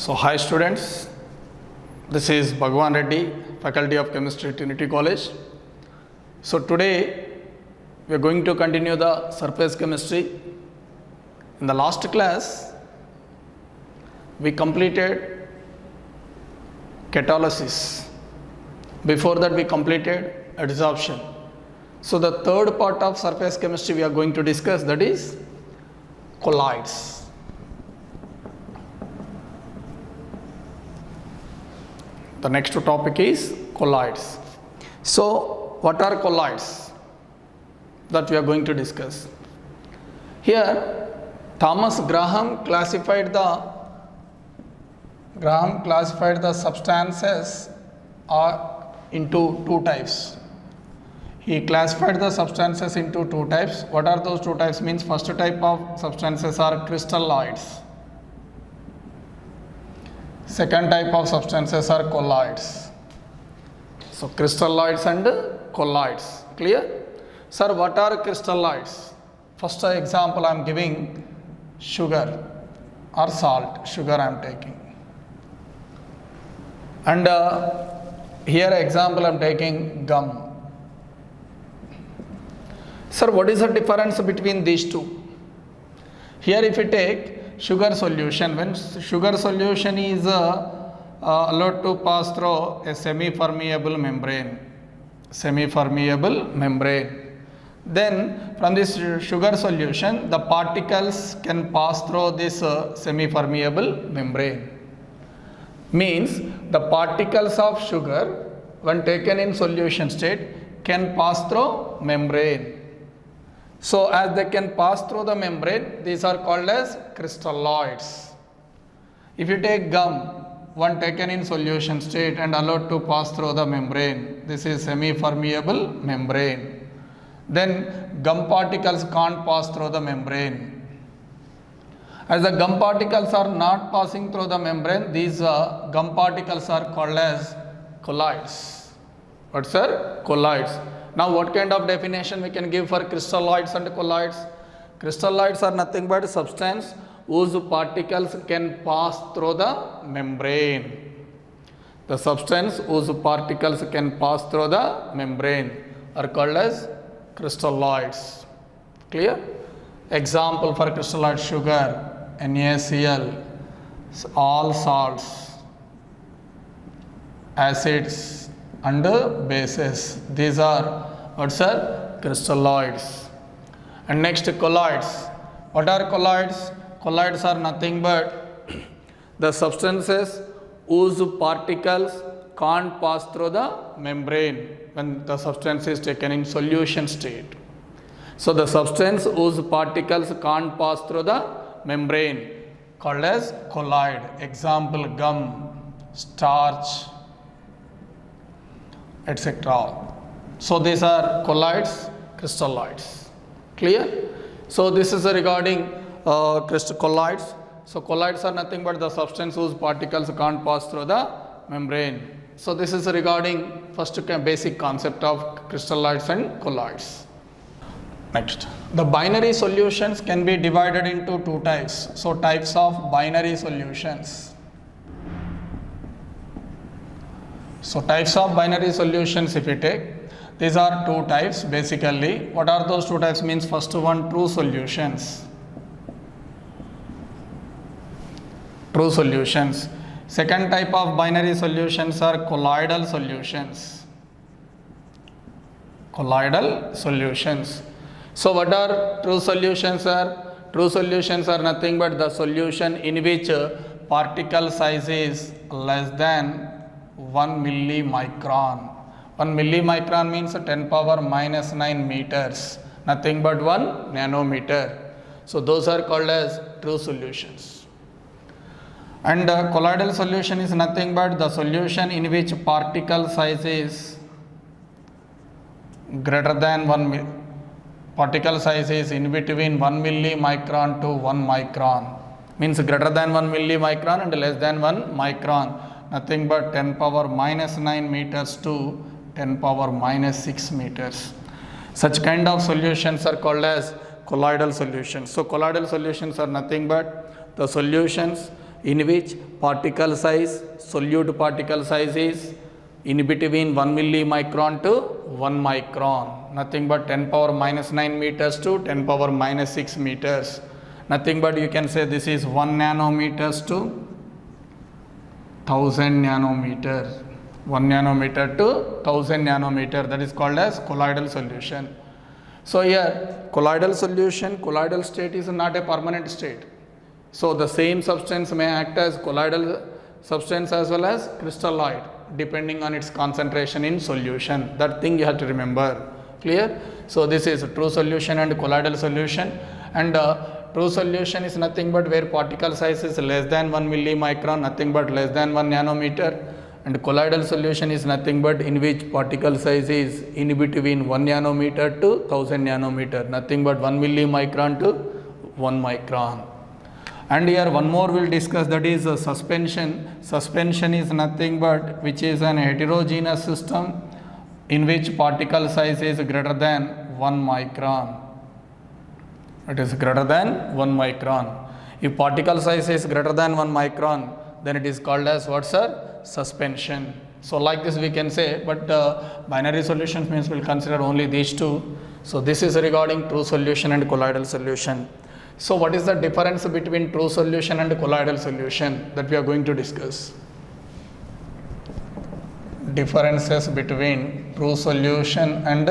So, hi students, this is Bhagwan Reddy, Faculty of Chemistry, Trinity College. So, today we are going to continue the surface chemistry. In the last class, we completed catalysis. Before that, we completed adsorption. So, the third part of surface chemistry we are going to discuss, that is colloids. The next topic is colloids. So, what are colloids that we are going to discuss? Here, Thomas Graham classified the substances into two types. He classified the substances into two types. What are those two types? Means first type of substances are crystalloids. Second type of substances are colloids. So, crystalloids and colloids. Clear? Sir, what are crystalloids? First example I am giving sugar or salt. Sugar I am taking. And here example I am taking gum. Sir, what is the difference between these two? Here if you take sugar solution, when sugar solution is allowed to pass through a semi-permeable membrane, then from this sugar solution the particles can pass through this semi-permeable membrane. Means the particles of sugar when taken in solution state can pass through membrane. So, as they can pass through the membrane, these are called as crystalloids. If you take gum, one taken in solution state and allowed to pass through the membrane, this is semi-permeable membrane. Then gum particles can't pass through the membrane. As the gum particles are not passing through the membrane, these gum particles are called as colloids. What sir? Colloids. Now, what kind of definition we can give for crystalloids and colloids? Crystalloids are nothing but a substance whose particles can pass through the membrane. The substance whose particles can pass through the membrane are called as crystalloids. Clear? Example for crystalloid: sugar, NaCl, all salts, acids and bases. These are what's are crystalloids. And next, colloids. What are colloids? Colloids are nothing but the substances whose particles can't pass through the membrane when the substance is taken in solution state. So, the substance whose particles can't pass through the membrane called as colloid. Example: gum, starch, etc. So, these are colloids, crystalloids. Clear? So, this is regarding colloids. So, colloids are nothing but the substance whose particles can't pass through the membrane. So, this is regarding first basic concept of crystalloids and colloids. Next, the binary solutions can be divided into two types. So, types of binary solutions. So, types of binary solutions if you take, these are two types basically. What are those two types? Means first one, true solutions. True solutions. Second type of binary solutions are colloidal solutions. Colloidal solutions. So, what are true solutions? True solutions are nothing but the solution in which particle size is less than 1 millimicron. 1 millimicron means 10 power minus 9 meters, nothing but 1 nanometer. So, those are called as true solutions. And colloidal solution is nothing but the solution in which particle size is greater than 1 particle size is in between 1 millimicron to 1 micron, means greater than 1 millimicron and less than 1 micron. Nothing but 10 power minus 9 meters to 10 power minus 6 meters. Such kind of solutions are called as colloidal solutions. So, colloidal solutions are nothing but the solutions in which particle size, solute particle size is in between 1 millimicron to 1 micron, nothing but 10 power minus 9 meters to 10 power minus 6 meters, nothing but you can say this is 1 nanometers to 1000 nanometer, 1 nanometer to 1000 nanometer, that is called as colloidal solution. So here colloidal solution, colloidal state is not a permanent state. So the same substance may act as colloidal substance as well as crystalloid depending on its concentration in solution. That thing you have to remember. Clear? So this is true solution and colloidal solution, and true solution is nothing but where particle size is less than 1 millimicron, nothing but less than 1 nanometer, and colloidal solution is nothing but in which particle size is in between 1 nanometer to 1000 nanometer, nothing but 1 millimicron to 1 micron. And here one more we'll discuss, that is suspension. Suspension is nothing but which is an heterogeneous system in which particle size is greater than 1 micron. It is greater than 1 micron. If particle size is greater than 1 micron, then it is called as what, sir? Suspension. So like this we can say, but binary solutions means we'll consider only these two. So this is regarding true solution and colloidal solution. So what is the difference between true solution and colloidal solution that we are going to discuss? Differences between true solution and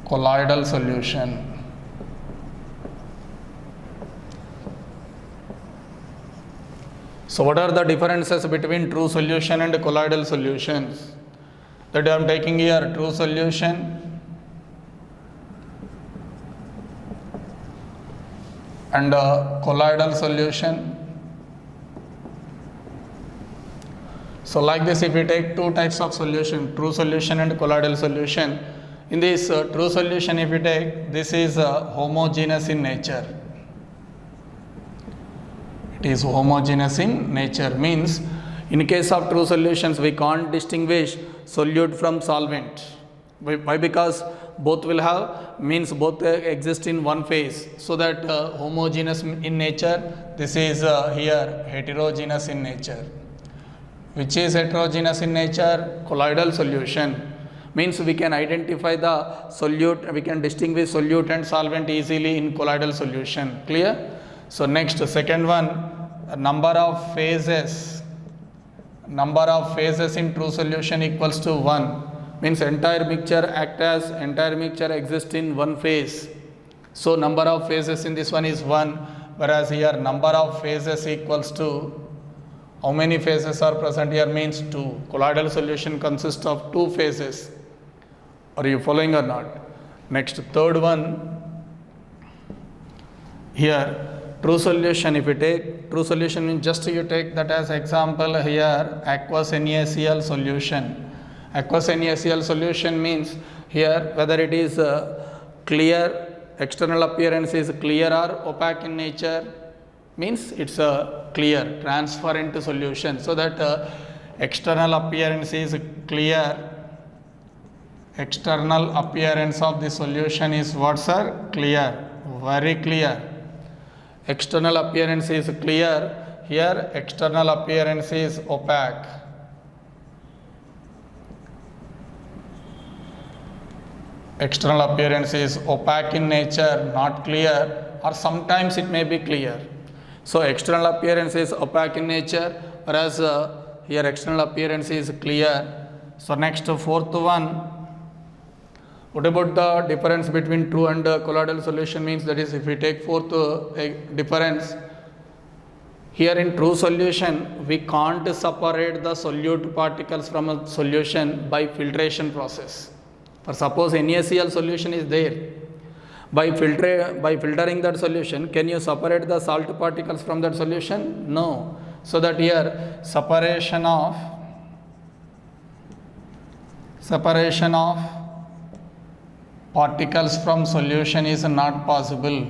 colloidal solution. So what are the differences between true solution and colloidal solutions? That I am taking here true solution and colloidal solution. So like this, if we take two types of solution, true solution and colloidal solution, in this true solution if we take, this is homogeneous in nature. It is homogeneous in nature, means in case of true solutions we can't distinguish solute from solvent. Why? Because both will have, means both exist in one phase, so that homogeneous in nature, this is here heterogeneous in nature. Which is heterogeneous in nature? Colloidal solution, means we can identify the solute, we can distinguish solute and solvent easily in colloidal solution. Clear? So next, second one, number of phases. Number of phases in true solution equals to 1. Means entire mixture exists in one phase. So number of phases in this one is 1, whereas here number of phases equals to, how many phases are present here? Means 2. Colloidal solution consists of 2 phases. Are you following or not? Next, third one, here true solution, if you take true solution, just you take that as example here, aqueous NaCl solution. Aqueous NaCl solution means here whether it is clear, external appearance is clear or opaque in nature, means it's a clear, transparent solution. So that external appearance is clear, external appearance of the solution is what, sir? Clear, very clear. External appearance is clear, here external appearance is opaque. External appearance is opaque in nature, not clear, or sometimes it may be clear. So external appearance is opaque in nature, whereas here external appearance is clear. So next, fourth one, what about the difference between true and colloidal solution? Means that is, if we take fourth difference, here in true solution we can't separate the solute particles from a solution by filtration process. For suppose NaCl solution is there, by filtering that solution, can you separate the salt particles from that solution? No. So that here separation of particles from solution is not possible.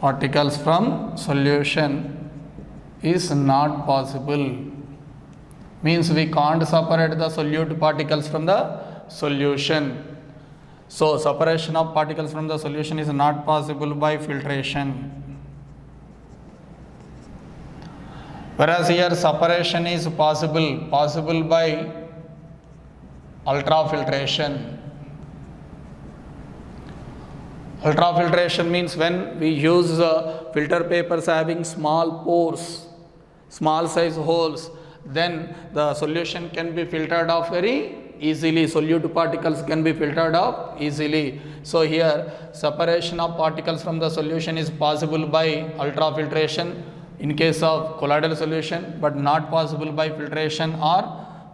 Particles from solution is not possible, means we can't separate the solute particles from the solution. So separation of particles from the solution is not possible by filtration. Whereas here separation is possible by ultrafiltration. Ultrafiltration means when we use filter papers having small pores, small size holes, then the solution can be filtered off very easily. Solute particles can be filtered off easily. So here separation of particles from the solution is possible by ultrafiltration in case of colloidal solution, but not possible by filtration or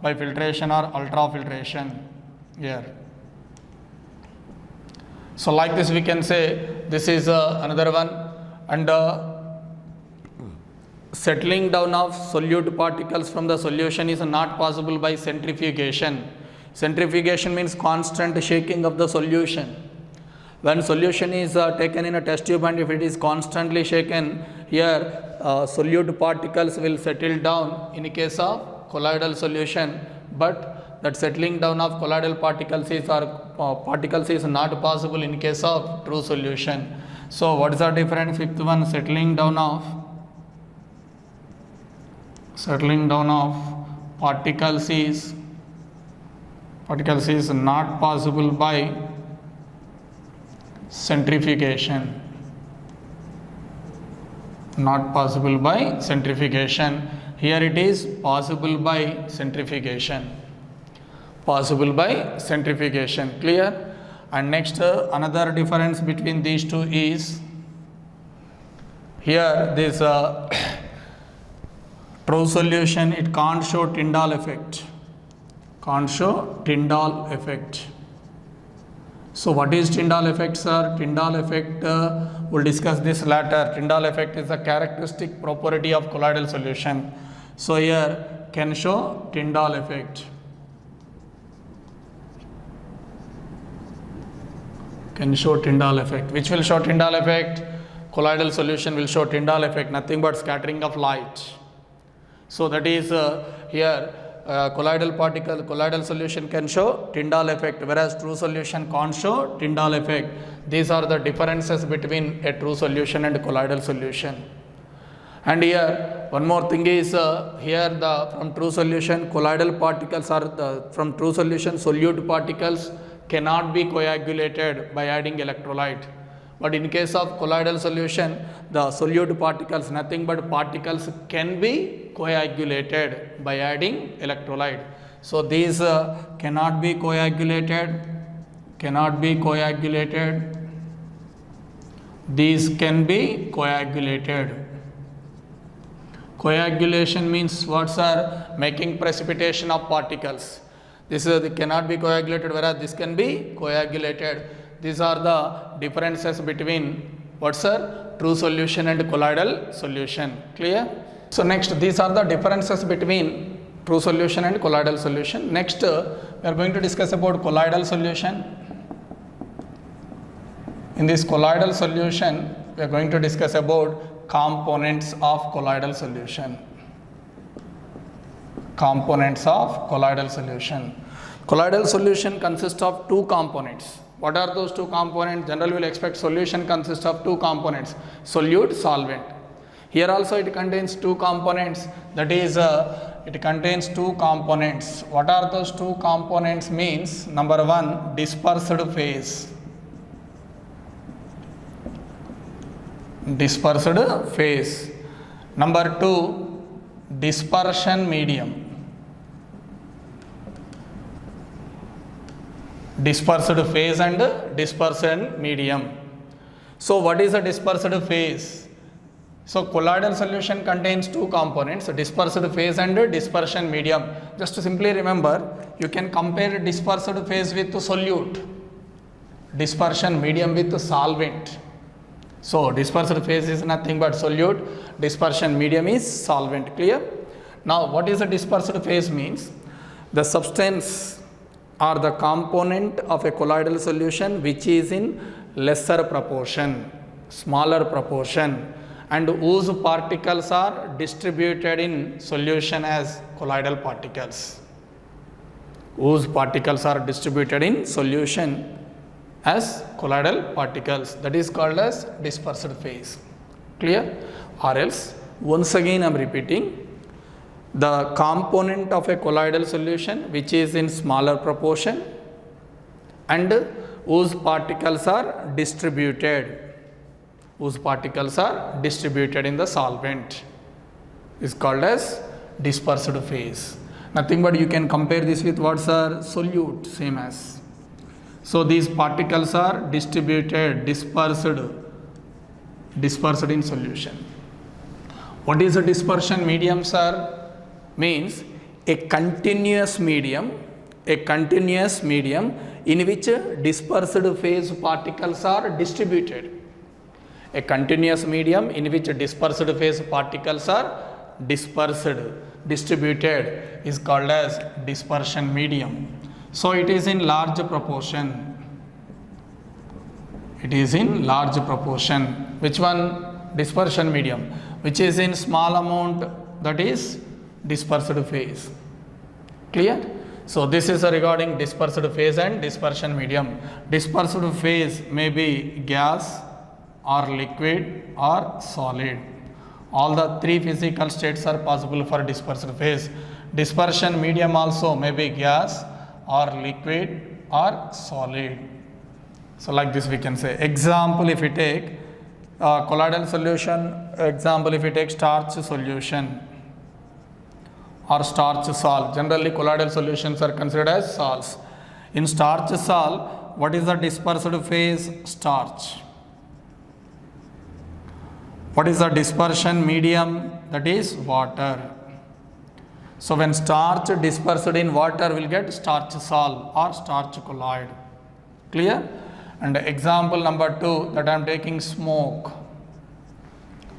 ultrafiltration here. So like this we can say this is another one, and settling down of solute particles from the solution is not possible by centrifugation. Centrifugation means constant shaking of the solution. When solution is taken in a test tube and if it is constantly shaken, here solute particles will settle down in case of colloidal solution, but that settling down of colloidal particles is not possible in case of true solution. So what is the difference? Fifth one, settling down of particles is not possible by centrifugation. Not possible by centrifugation. Here it is possible by centrifugation. Possible by centrifugation. Clear? And next another difference between these two is here this true solution, it can't show Tyndall effect. Can't show Tyndall effect. So what is Tyndall effect, sir? Tyndall effect, we'll discuss this later. Tyndall effect is a characteristic property of colloidal solution. So here can show Tyndall effect. Can show Tyndall effect. Which will show Tyndall effect? Colloidal solution will show Tyndall effect, nothing but scattering of light. So that is here colloidal solution can show Tyndall effect, whereas true solution can't show Tyndall effect. These are the differences between a true solution and colloidal solution. And here one more thing is here from true solution colloidal particles are from true solution solute particles cannot be coagulated by adding electrolyte. But in case of colloidal solution, the solute particles, nothing but particles, can be coagulated by adding electrolyte. So these cannot be coagulated, these can be coagulated. Coagulation means what, sir? Making precipitation of particles. This cannot be coagulated, whereas this can be coagulated. These are the differences between what, sir? True solution and colloidal solution. Clear? So next, these are the differences between true solution and colloidal solution. Next, we are going to discuss about colloidal solution. In this colloidal solution, we are going to discuss about components of colloidal solution. Components of colloidal solution. Colloidal solution consists of two components. What are those two components? Generally, we will expect solution consists of two components, solute, solvent. Here also it contains two components, that is it contains two components. What are those two components means? Number one, dispersed phase. Dispersed phase. Number two, dispersion medium. Dispersed phase and dispersion medium. So what is a dispersed phase? So colloidal solution contains two components, dispersed phase and dispersion medium. Just to simply remember, you can compare dispersed phase with solute, dispersion medium with solvent. So dispersed phase is nothing but solute, dispersion medium is solvent. Clear? Now what is a dispersed phase means? The substance or the component of a colloidal solution which is in lesser proportion, smaller proportion, and whose particles are distributed in solution as colloidal particles. Whose particles are distributed in solution as colloidal particles. That is called as dispersed phase. Clear? Or else, once again I am repeating, the component of a colloidal solution which is in smaller proportion and whose particles are distributed. Whose particles are distributed in the solvent is called as dispersed phase. Nothing but you can compare this with what, sir? Solute, same as. So these particles are distributed, dispersed in solution. What is a dispersion medium, sir? Means a continuous medium in which dispersed phase particles are distributed. A continuous medium in which dispersed phase particles are distributed is called as dispersion medium. So it is in large proportion. It is in large proportion. Which one? Dispersion medium. Which is in small amount, that is dispersed phase. Clear? So this is regarding dispersed phase and dispersion medium. Dispersed phase may be gas or liquid or solid. All the three physical states are possible for dispersed phase. Dispersion medium also may be gas or liquid or solid. So like this we can say. Example, if we take colloidal solution, example if we take starch solution or starch salt. Generally colloidal solutions are considered as salts. In starch salt, what is the dispersed phase? Starch. What is the dispersion medium? That is water. So when starch dispersed in water, will get starch salt or starch colloid. Clear? And example number 2, that I am taking smoke.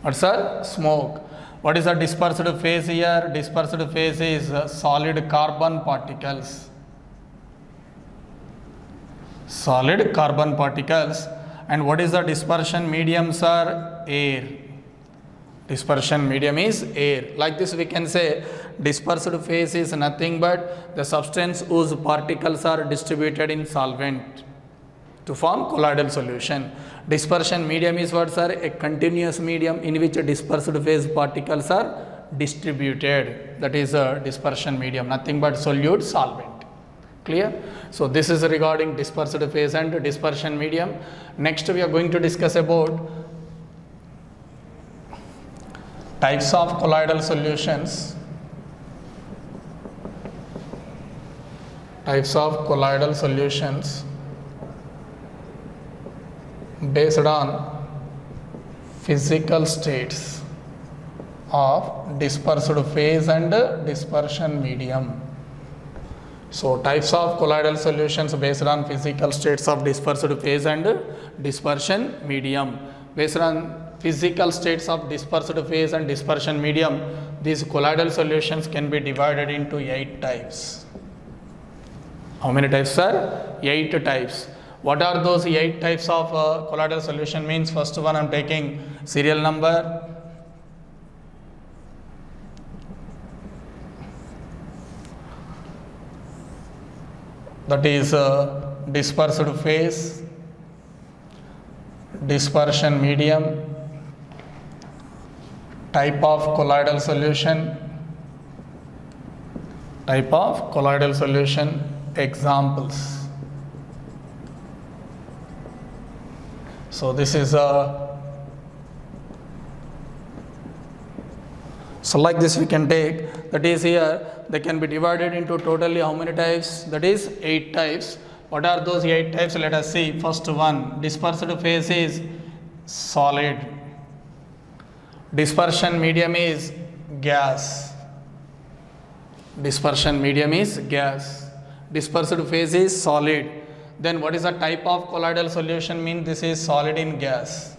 What, sir? Smoke. What is the dispersed phase here? Dispersed phase is solid carbon particles. Solid carbon particles. And what is the dispersion medium, sir? Air. Dispersion medium is air. Like this we can say dispersed phase is nothing but the substance whose particles are distributed in solvent to form colloidal solution. Dispersion medium is what, sir? A continuous medium in which dispersed phase particles are distributed. That is a dispersion medium, nothing but solute solvent. Clear? So this is regarding dispersed phase and dispersion medium. Next we are going to discuss about types of colloidal solutions. Types of colloidal solutions based on physical states of dispersed phase and dispersion medium. So types of colloidal solutions based on physical states of dispersed phase and dispersion medium. Based on physical states of dispersed phase and dispersion medium, these colloidal solutions can be divided into 8 types. How many types, sir? 8 types. What are those 8 types of colloidal solution? Means first one I am taking serial number. That is dispersed phase, dispersion medium, type of colloidal solution, examples. So this is so like this we can take, that is here they can be divided into totally how many types? That is 8 types. What are those 8 types? Let us see. First one, dispersed phase is solid. Dispersion medium is gas. Dispersion medium is gas. Dispersed phase is solid. Then what is the type of colloidal solution? Mean this is solid in gas.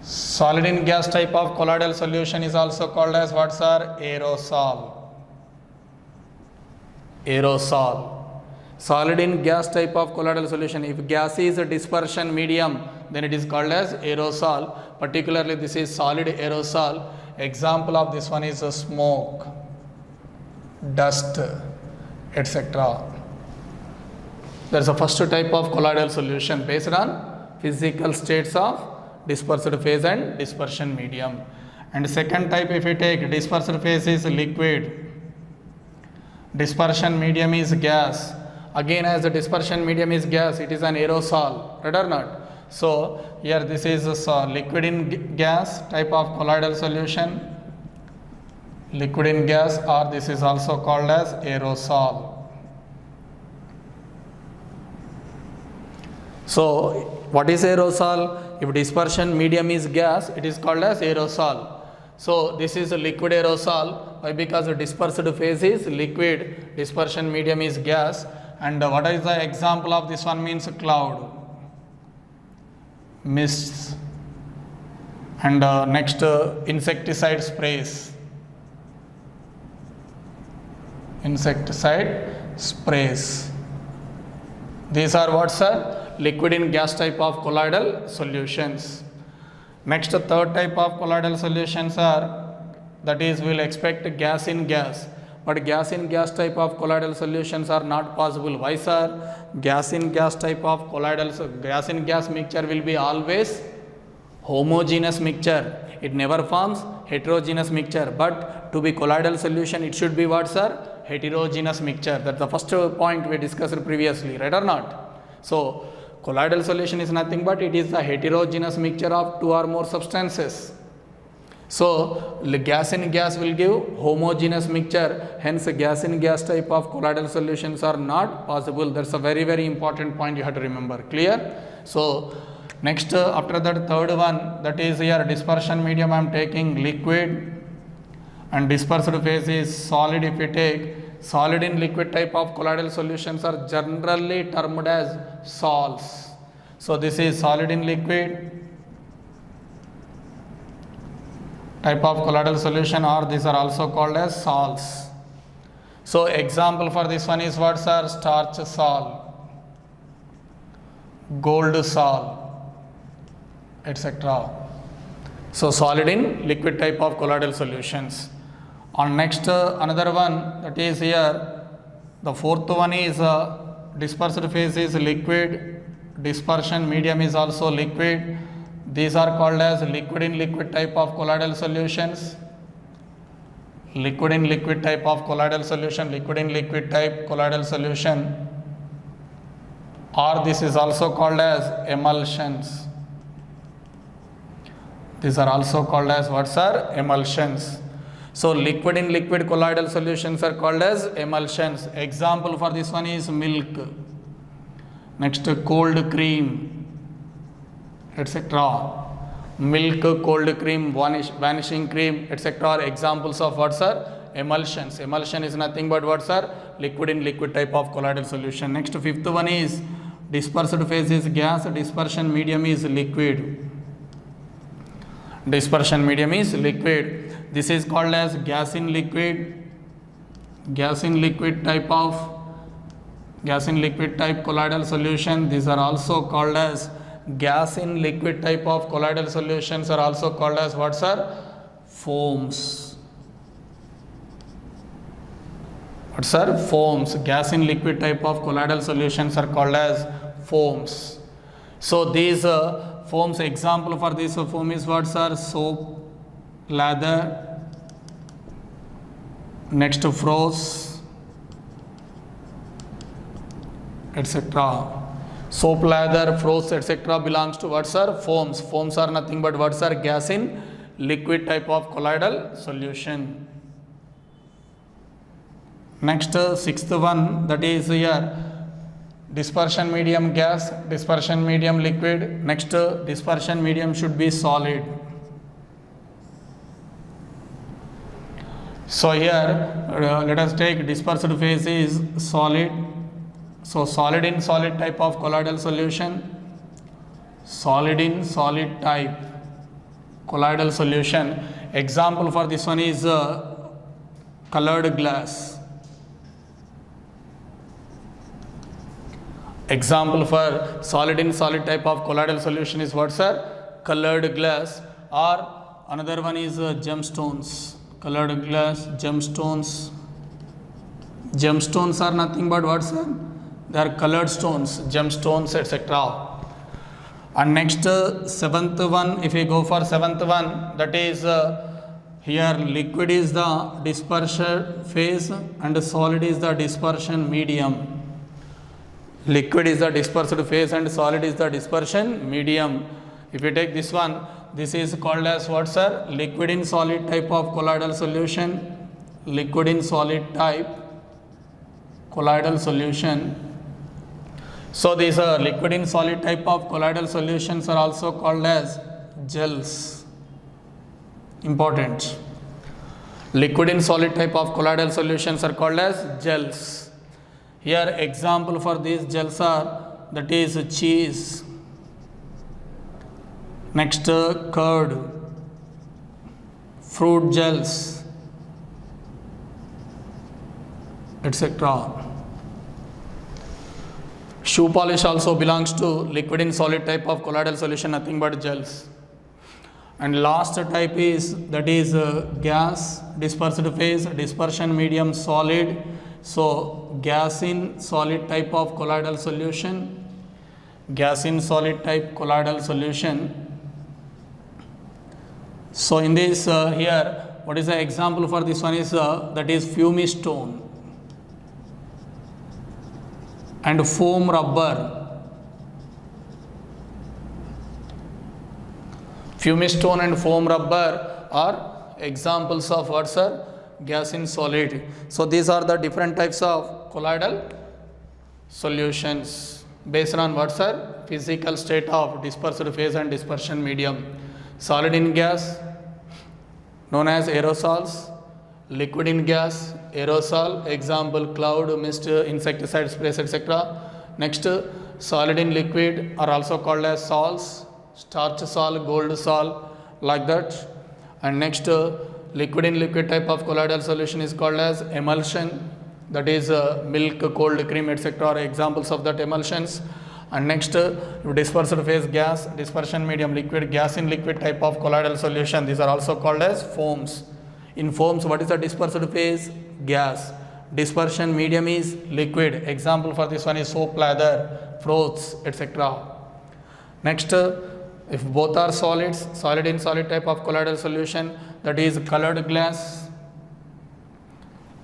Solid in gas type of colloidal solution is also called as what, sir? Aerosol. Aerosol. Solid in gas type of colloidal solution. If gas is a dispersion medium, then it is called as aerosol. Particularly this is solid aerosol. Example of this one is smoke, dust, etc. There is a first type of colloidal solution based on physical states of dispersed phase and dispersion medium. And second type, if we take dispersed phase is liquid, dispersion medium is gas. Again, as the dispersion medium is gas, it is an aerosol, right or not? So here this is a liquid in gas type of colloidal solution, liquid in gas, or this is also called as aerosol. So what is aerosol? If dispersion medium is gas, it is called as aerosol. So this is a liquid aerosol. Why? Because the dispersed phase is liquid, dispersion medium is gas. And what is the example of this one? Means cloud, mists, and next insecticide sprays. Insecticide sprays. These are what, sir? Liquid in gas type of colloidal solutions. Next, third type of colloidal solutions are, that is, we will expect gas in gas. But gas in gas type of colloidal solutions are not possible. Why, sir? Gas in gas type of colloidal, gas in gas mixture will be always homogeneous mixture. It never forms heterogeneous mixture. But to be colloidal solution, it should be what, sir? Heterogeneous mixture. That's the first point we discussed previously, right or not? So colloidal solution is nothing but it is the heterogeneous mixture of two or more substances. So gas in gas will give homogeneous mixture, hence gas in gas type of colloidal solutions are not possible. That's a very, very important point you have to remember. Clear? So next, after that, third one, that is here dispersion medium I am taking liquid, and dispersed phase is solid. If we take solid in liquid type of colloidal solutions are generally termed as sols. So this is solid in liquid type of colloidal solution, or these are also called as sols. So example for this one is what, sir? Starch sol, gold sol, etc. So solid in liquid type of colloidal solutions. On next, another one, that is here, the fourth one is dispersed phase is liquid, dispersion medium is also liquid. These are called as liquid in liquid type of colloidal solutions, liquid in liquid type of colloidal solution, liquid in liquid type colloidal solution, or this is also called as emulsions. These are also called as what, sir? Emulsions. So liquid in liquid colloidal solutions are called as emulsions. Example for this one is milk, next cold cream, etc. Milk, cold cream, vanishing cream, etc. are examples of what, sir? Emulsions. Emulsion is nothing but what, sir? Liquid in liquid type of colloidal solution. Next, fifth one is dispersed phase is gas, dispersion medium is liquid. Dispersion medium is liquid. This is called as gas in liquid type colloidal solution. These are also called as gas in liquid type of colloidal solutions are also called as what, sir? Foams. What, sir? Foams. Gas in liquid type of colloidal solutions are called as foams. So these foams, example for this foam is what, sir? Soap, lather, next froze, etc. Soap, lather, froze, etc. belongs to what, sir? Foams. Foams are nothing but what, sir? Gas in liquid type of colloidal solution. Next, sixth one, that is here dispersion medium gas, dispersion medium liquid. Next, dispersion medium should be solid. So here let us take dispersed phase is solid. So solid in solid type of colloidal solution, solid in solid type colloidal solution. Example for this one is colored glass. Example for solid in solid type of colloidal solution is what, sir? Colored glass. Or another one is gemstones. Colored glass, gemstones. Gemstones are nothing but what, sir? They are colored stones, gemstones, etc. And next, seventh one, if we go for seventh one, that is Here liquid is the dispersion phase and solid is the dispersion medium. Liquid is the dispersed phase and solid is the dispersion medium. If you take this one, this is called as what, sir? Liquid in solid type of colloidal solution. Liquid in solid type colloidal solution. So these liquid in solid type of colloidal solutions are also called as gels. Important. Liquid in solid type of colloidal solutions are called as gels. Here example for these gels are, that is cheese, next curd, fruit gels, etc. Shoe polish also belongs to liquid in solid type of colloidal solution, nothing but gels. And last type is, that is gas dispersed phase, dispersion medium solid. So gas in solid type of colloidal solution, gas in solid type colloidal solution. So in this here, what is the example for this one is that is fumistone and foam rubber. Fumistone and foam rubber are examples of what, sir? Gas in solid. So these are the different types of colloidal solutions based on what, sir? Physical state of dispersed phase and dispersion medium. Solid in gas known as aerosols, liquid in gas aerosol, example cloud, mist, insecticide sprays, etc. Next, solid in liquid are also called as sols, starch sol, gold sol, like that. And next, liquid in liquid type of colloidal solution is called as emulsion, that is milk, cold cream, etc. are examples of that emulsions. And next, dispersed phase gas, dispersion medium liquid, gas in liquid type of colloidal solution, these are also called as foams. In foams, what is the dispersed phase? Gas. Dispersion medium is liquid. Example for this one is soap, lather, froths, etc. Next, if both are solids, solid in solid type of colloidal solution, that is colored glass.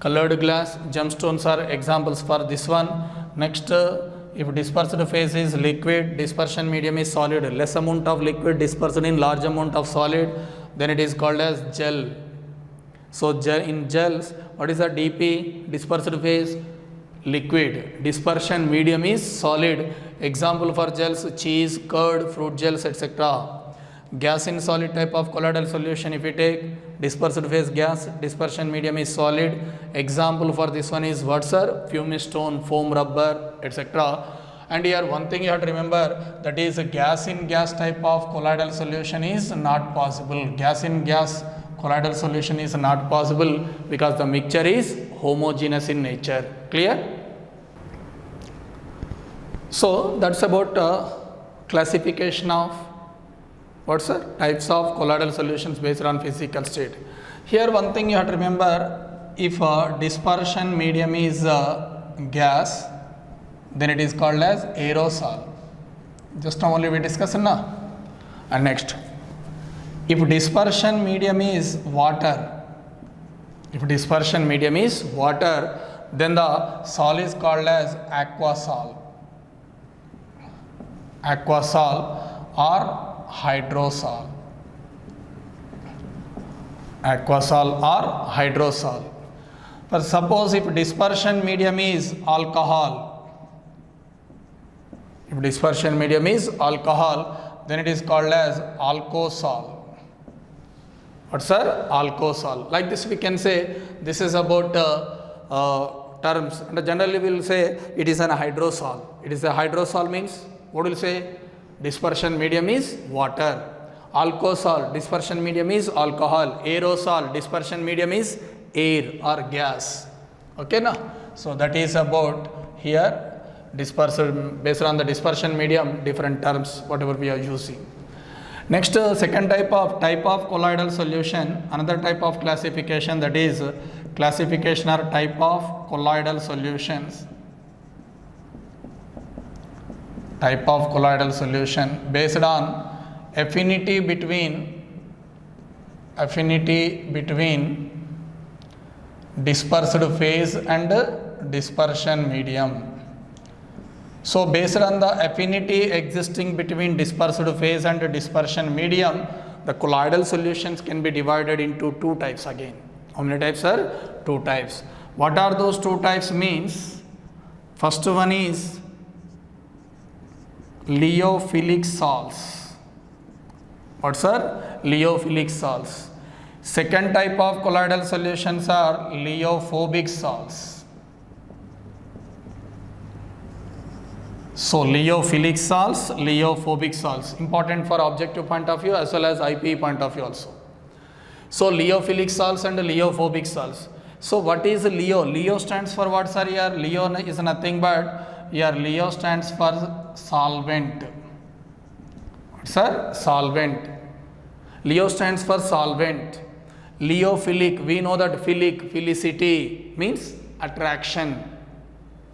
Colored glass, gemstones are examples for this one. Next, if dispersed phase is liquid, dispersion medium is solid, less amount of liquid dispersed in large amount of solid, then it is called as gel. So in gels, what is the DP? Dispersed phase liquid, dispersion medium is solid. Example for gels, cheese, curd, fruit gels, etc. Gas in solid type of colloidal solution, if we take dispersed phase gas, dispersion medium is solid. Example for this one is what, sir? Fumistone, foam rubber, etc. And here one thing you have to remember, that is gas in gas type of colloidal solution is not possible. Gas in gas colloidal solution is not possible because the mixture is homogeneous in nature. Clear? So that's about classification of what, sir? Types of colloidal solutions based on physical state. Here one thing you have to remember, if dispersion medium is gas, then it is called as aerosol. Just now only we discussed now. And next, if dispersion medium is water, if dispersion medium is water, then the sol is called as aquasol. Aquasol or hydrosol. Aquasol or hydrosol. But suppose if dispersion medium is alcohol, if dispersion medium is alcohol, then it is called as alkosol. What, sir? Alkosol. Like this we can say, this is about terms. And generally we will say it is an hydrosol. It is a hydrosol means, what will say? Dispersion medium is water. Alkosol, dispersion medium is alcohol. Aerosol, dispersion medium is air or gas. Okay, na? So that is about here dispersion, based on the dispersion medium, different terms, whatever we are using. Next, second type of colloidal solution, another type of classification, that is classification or type of colloidal solutions. Type of colloidal solution based on affinity between affinity between dispersed phase and dispersion medium. So based on the affinity existing between dispersed phase and dispersion medium, the colloidal solutions can be divided into two types again. How many types are? Two types. What are those two types means? First one is lyophilic salts. What's sir? Lyophilic salts. Second type of colloidal solutions are lyophobic salts. So lyophilic salts, lyophobic salts, important for objective point of view as well as IPE point of view also. So lyophilic salts and lyophobic salts. So what is Lyo? Lyo stands for what sir here? Lyo is nothing but here Lyo stands for solvent. What sir? Solvent. Lyo stands for solvent. Lyophilic, we know that philicity means attraction.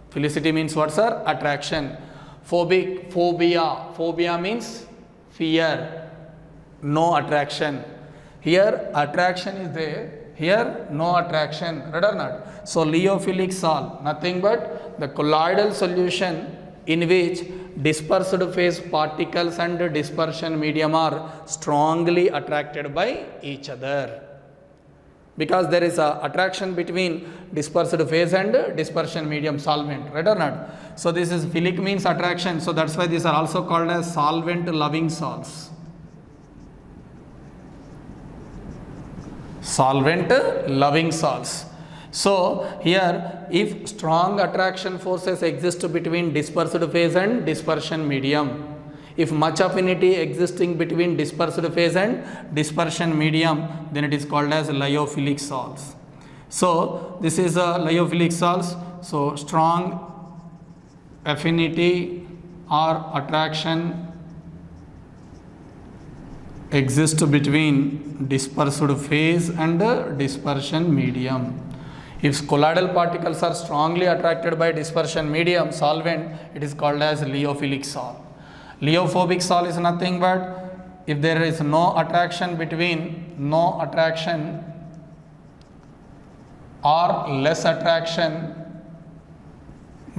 Philicity means what sir? Attraction. Phobic, phobia means fear, no attraction. Here attraction is there, here no attraction, right or not? So lyophilic salt, nothing but the colloidal solution in which dispersed phase particles and dispersion medium are strongly attracted by each other. Because there is a attraction between dispersed phase and dispersion medium solvent, right or not? So this is philic means attraction, so that's why these are also called as solvent loving salts. Solvent loving salts. So here if strong attraction forces exist between dispersed phase and dispersion medium, if much affinity existing between dispersed phase and dispersion medium, then it is called as lyophilic salts. So this is a lyophilic salts. So strong affinity or attraction exists between dispersed phase and dispersion medium. If colloidal particles are strongly attracted by dispersion medium solvent, it is called as lyophilic salt. Lyophobic salt is nothing but if there is no attraction or less attraction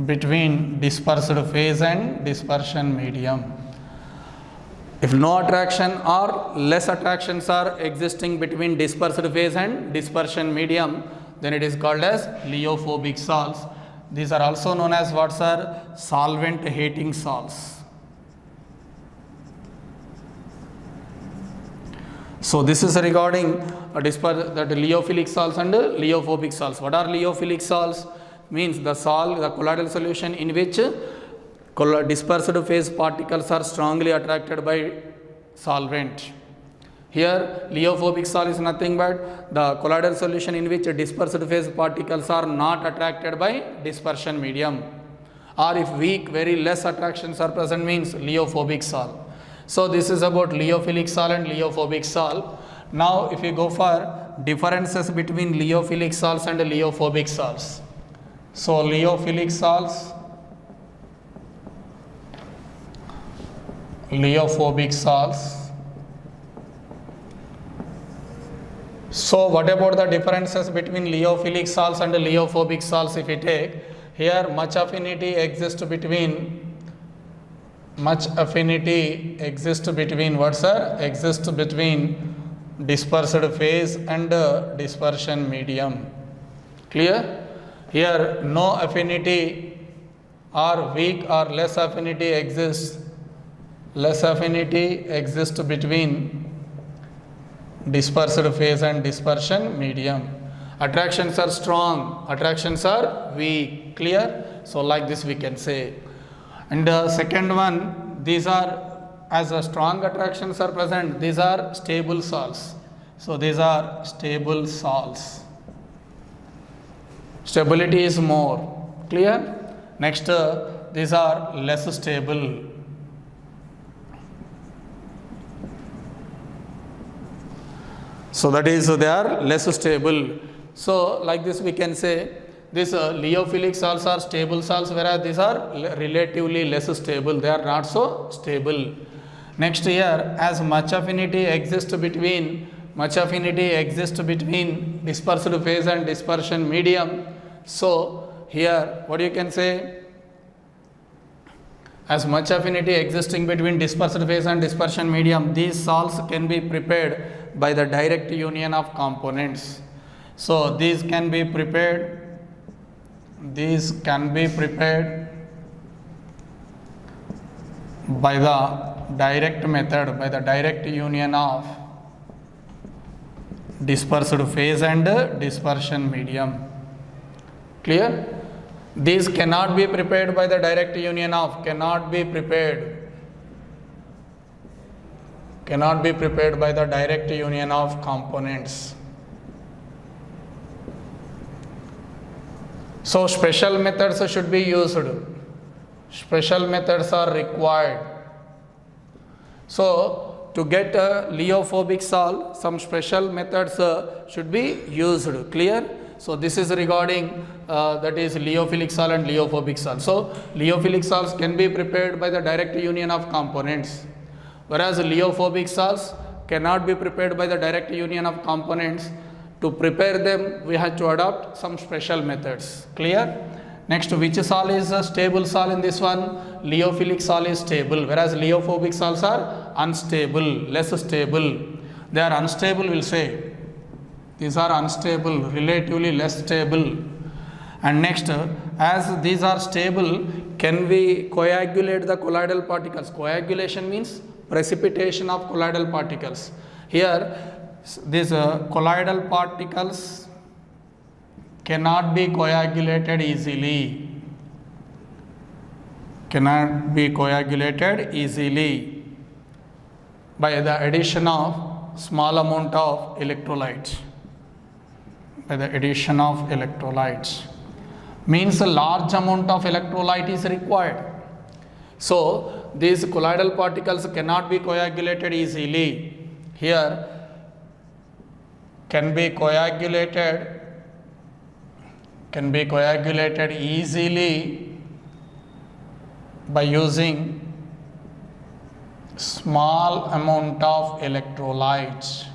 between dispersed phase and dispersion medium. If no attraction or less attractions are existing between dispersed phase and dispersion medium, then it is called as lyophobic salts. These are also known as what are solvent hating salts. So this is regarding that lyophilic salts and lyophobic salts. What are lyophilic salts? Means the colloidal solution in which dispersed phase particles are strongly attracted by solvent. Here lyophobic salt is nothing but the colloidal solution in which dispersed phase particles are not attracted by dispersion medium, or if weak, very less attractions are present means lyophobic salt. So this is about lyophilic salt and lyophobic salt. Now if you go for differences between lyophilic salts and lyophobic salts. So lyophilic salts, lyophobic salts. So what about the differences between lyophilic salts and lyophobic salts? If we take here, much affinity exists between what sir? Exists between dispersed phase and dispersion medium. Clear? Here no affinity or weak or less affinity exists. Less affinity exists between dispersed phase and dispersion medium. Attractions are strong, attractions are weak. Clear? So like this we can say. And the second one, these are, as a strong attractions are present, these are stable salts. So these are stable salts. Stability is more. Clear? Next, these are less stable. So that is, they are less stable. So like this we can say, these lyophilic salts are stable salts, whereas these are relatively less stable. They are not so stable. Next here, as much affinity exists between much affinity exists between dispersed phase and dispersion medium. So here what you can say, as much affinity existing between dispersed phase and dispersion medium, these salts can be prepared by the direct union of components. So these can be prepared by the direct method, by the direct union of dispersed phase and dispersion medium. Clear? These cannot be prepared by the direct union of, cannot be prepared by the direct union of components. So special methods should be used. Special methods are required. So to get a leophobic salt, some special methods should be used. Clear? So this is regarding that is leophilic salt and leophobic salt. So leophilic salts can be prepared by the direct union of components, whereas leophobic salts cannot be prepared by the direct union of components. To prepare them, we have to adopt some special methods. Clear? Next, which salt is a stable salt in this one? Leophilic salt is stable, whereas leophobic salts are unstable, less stable. They are unstable, we'll say. These are unstable, relatively less stable. And next, as these are stable, can we coagulate the colloidal particles? Coagulation means precipitation of colloidal particles. Here, these colloidal particles cannot be coagulated easily. Cannot be coagulated easily by the addition of small amount of electrolyte. By the addition of electrolytes. Means a large amount of electrolyte is required. So these colloidal particles cannot be coagulated easily. Here can be coagulated easily by using small amount of electrolytes.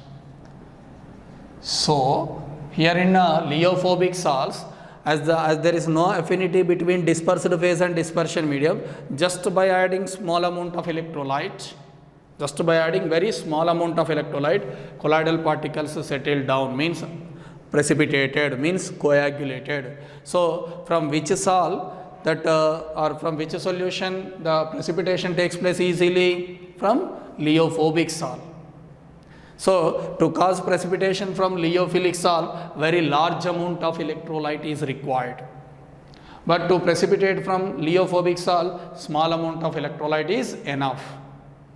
So here in leophobic salts, as there is no affinity between dispersed phase and dispersion medium, just by adding small amount of electrolyte, just by adding very small amount of electrolyte, colloidal particles settle down, means precipitated, means coagulated. So from which salt that or from which solution the precipitation takes place easily? From leophobic salt. So to cause precipitation from leophilic salt, very large amount of electrolyte is required. But to precipitate from leophobic salt, small amount of electrolyte is enough.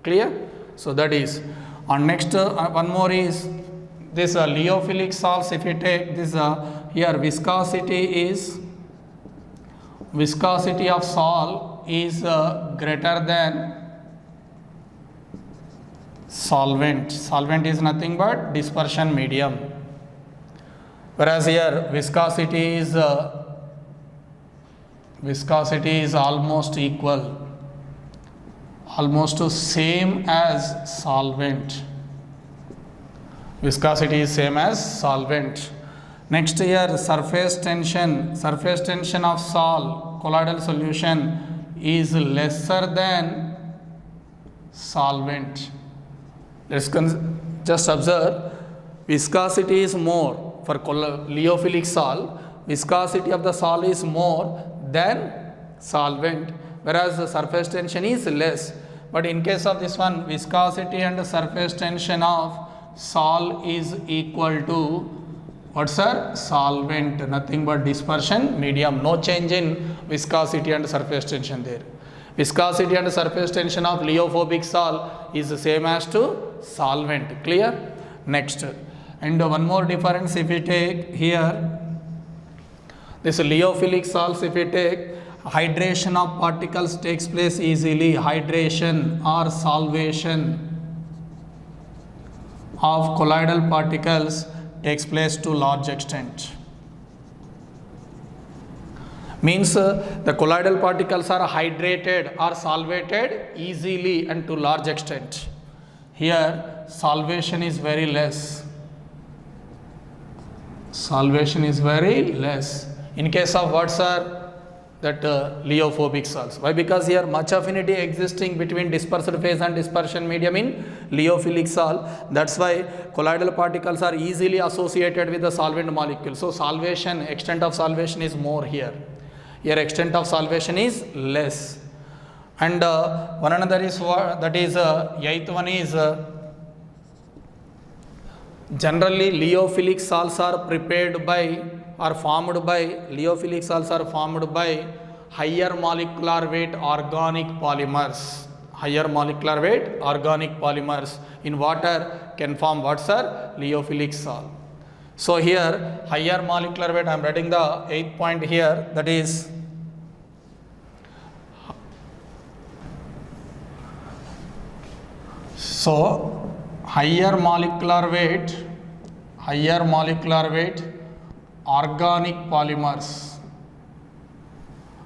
Clear? So that is. And next one more is this leophilic salts. If you take this here, viscosity of salt is greater than solvent. Solvent is nothing but dispersion medium, whereas here viscosity is almost equal, almost same as solvent. Viscosity is same as solvent. Next here, surface tension of salt colloidal solution is lesser than solvent. Let's just observe, viscosity is more for leophilic salt, viscosity of the salt is more than solvent, whereas the surface tension is less. But in case of this one, viscosity and the surface tension of salt is equal to what, sir? Solvent, nothing but dispersion medium. No change in viscosity and surface tension there. Viscosity and surface tension of leophobic salt is the same as to solvent. Clear? Next, and one more difference, if we take here this leophilic salts, if we take, hydration of particles takes place easily. Hydration or solvation of colloidal particles takes place to large extent. Means the colloidal particles are hydrated or solvated easily and to large extent. Here solvation is very less. Solvation is very less. In case of what, sir? That leophobic salts. Why? Because here much affinity existing between dispersed phase and dispersion medium in leophilic salt. That's why colloidal particles are easily associated with the solvent molecule. So solvation, extent of solvation is more here. Here extent of solvation is less. And one another is what? That is eighth one is generally leophilic salts are prepared by are formed by leophilic salts are formed by higher molecular weight organic polymers. Higher molecular weight organic polymers in water can form what, sir? Leophilic salt. So here higher molecular weight, I am writing the 8th point here, that is so higher molecular weight organic polymers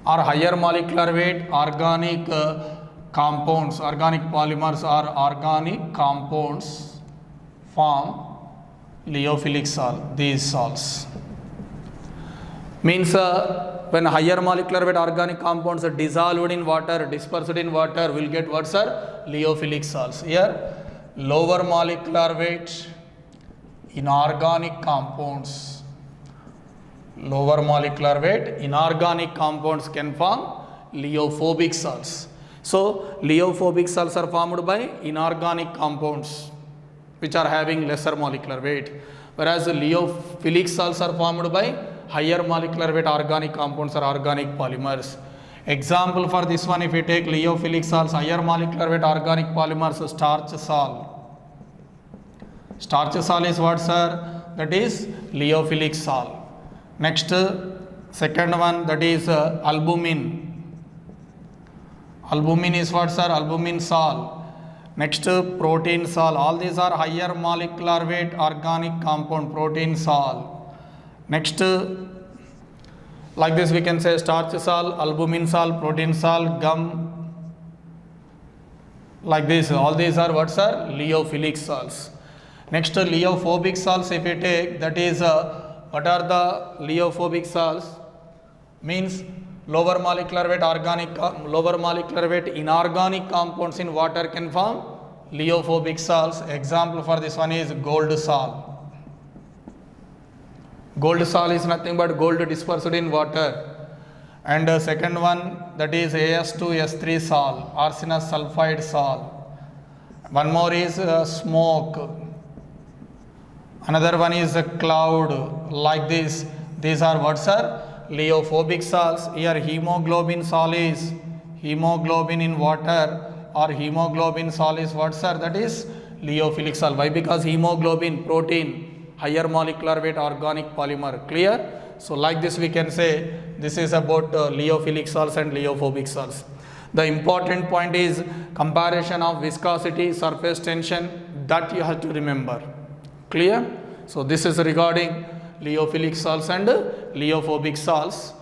or higher molecular weight organic compounds, organic polymers or organic compounds form leophilic salt. These salts means when higher molecular weight organic compounds are dissolved in water, dispersed in water, will get what, sir? Leophilic salts. Here lower molecular weight inorganic compounds, lower molecular weight inorganic compounds can form leophobic salts. So leophobic salts are formed by inorganic compounds which are having lesser molecular weight, whereas leophilic salts are formed by higher molecular weight organic compounds or organic polymers. Example for this one, if we take leophilic salts, higher molecular weight organic polymers, starch salt. Starch salt is what, sir? That is leophilic salt. Next, second one, that is albumin. Albumin is what, sir? Albumin salt. Next, protein salt. All these are higher molecular weight organic compound, protein salt. Next, like this we can say starch salt, albumin salt, protein salt, gum. Like this, all these are what, sir? Leophilic salts. Next, leophobic salts, if we take, that is what are the leophobic salts? Means lower molecular weight inorganic compounds in water can form leophobic salts. Example for this one is gold salt. Gold salt is nothing but gold dispersed in water. And second one, that is As2S3 salt, arsenous sulfide salt. One more is smoke. Another one is a cloud, like this. These are what, sir? Leophobic salts. Here hemoglobin salt is hemoglobin in water, or hemoglobin salt is what, sir? That is leophilic salt. Why? Because hemoglobin, protein, higher molecular weight organic polymer. Clear? So like this we can say this is about leophilic salts and leophobic salts. The important point is comparison of viscosity, surface tension, that you have to remember. Clear? So this is regarding leophilic salts and leophobic salts.